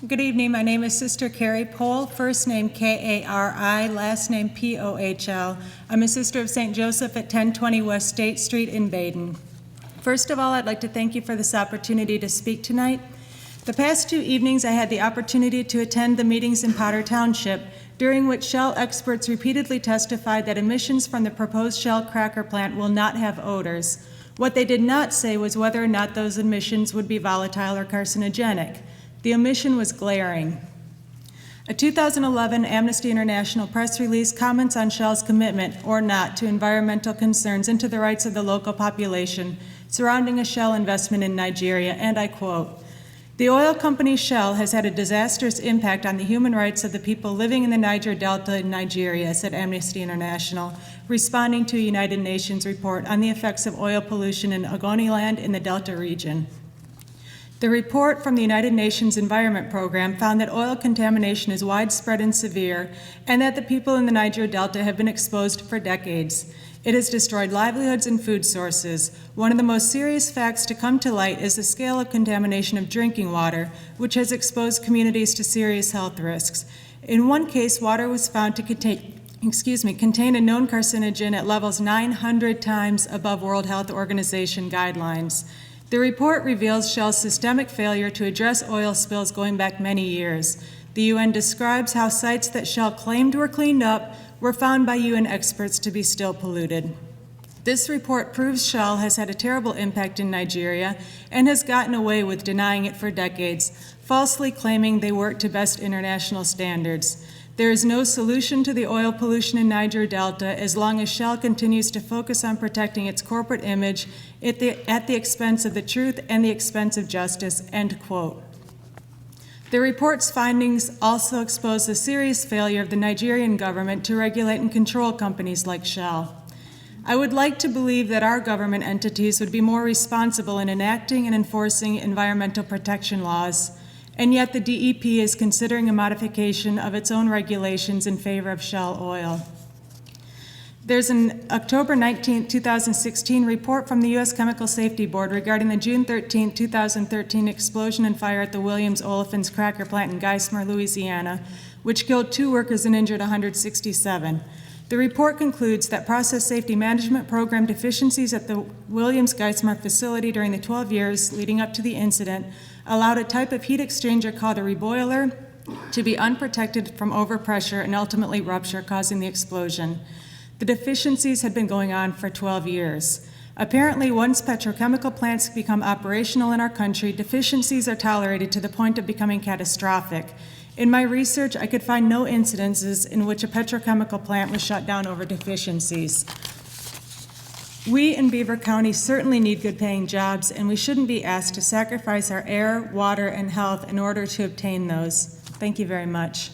Good evening. My name is Sister Kari Pohl, first name Kari, last name Pohl. I'm a sister of St. Joseph at 1020 West State Street in Baden. First of all, I'd like to thank you for this opportunity to speak tonight. The past 2 evenings, I had the opportunity to attend the meetings in Potter Township, during which Shell experts repeatedly testified that emissions from the proposed Shell cracker plant will not have odors. What they did not say was whether or not those emissions would be volatile or carcinogenic. The omission was glaring. A 2011 Amnesty International press release comments on Shell's commitment, or not, to environmental concerns and to the rights of the local population surrounding a Shell investment in Nigeria, and I quote, "The oil company Shell has had a disastrous impact on the human rights of the people living in the Niger Delta in Nigeria," said Amnesty International, responding to a United Nations report on the effects of oil pollution in Ogoniland in the Delta region. The report from the United Nations Environment Program found that oil contamination is widespread and severe, and that the people in the Niger Delta have been exposed for decades. It has destroyed livelihoods and food sources. One of the most serious facts to come to light is the scale of contamination of drinking water, which has exposed communities to serious health risks. In one case, water was found to contain a known carcinogen at levels 900 times above World Health Organization guidelines. The report reveals Shell's systemic failure to address oil spills going back many years. The UN describes how sites that Shell claimed were cleaned up were found by UN experts to be still polluted. This report proves Shell has had a terrible impact in Nigeria and has gotten away with denying it for decades, falsely claiming they work to best international standards. There is no solution to the oil pollution in Niger Delta as long as Shell continues to focus on protecting its corporate image at the expense of the truth and the expense of justice," end quote. The report's findings also expose the serious failure of the Nigerian government to regulate and control companies like Shell. I would like to believe that our government entities would be more responsible in enacting and enforcing environmental protection laws, and yet the DEP is considering a modification of its own regulations in favor of Shell oil. There's an October 19, 2016 report from the U.S. Chemical Safety Board regarding the June 13, 2013 explosion and fire at the Williams Olefins cracker plant in Geismar, Louisiana, which killed 2 workers and injured 167. The report concludes that process safety management program deficiencies at the Williams Geismar facility during the 12 years leading up to the incident allowed a type of heat exchanger called a reboiler to be unprotected from overpressure and ultimately rupture, causing the explosion. The deficiencies had been going on for 12 years. Apparently, once petrochemical plants become operational in our country, deficiencies are tolerated to the point of becoming catastrophic. In my research, I could find no incidences in which a petrochemical plant was shut down over deficiencies. We in Beaver County certainly need good-paying jobs, and we shouldn't be asked to sacrifice our air, water, and health in order to obtain those. Thank you very much.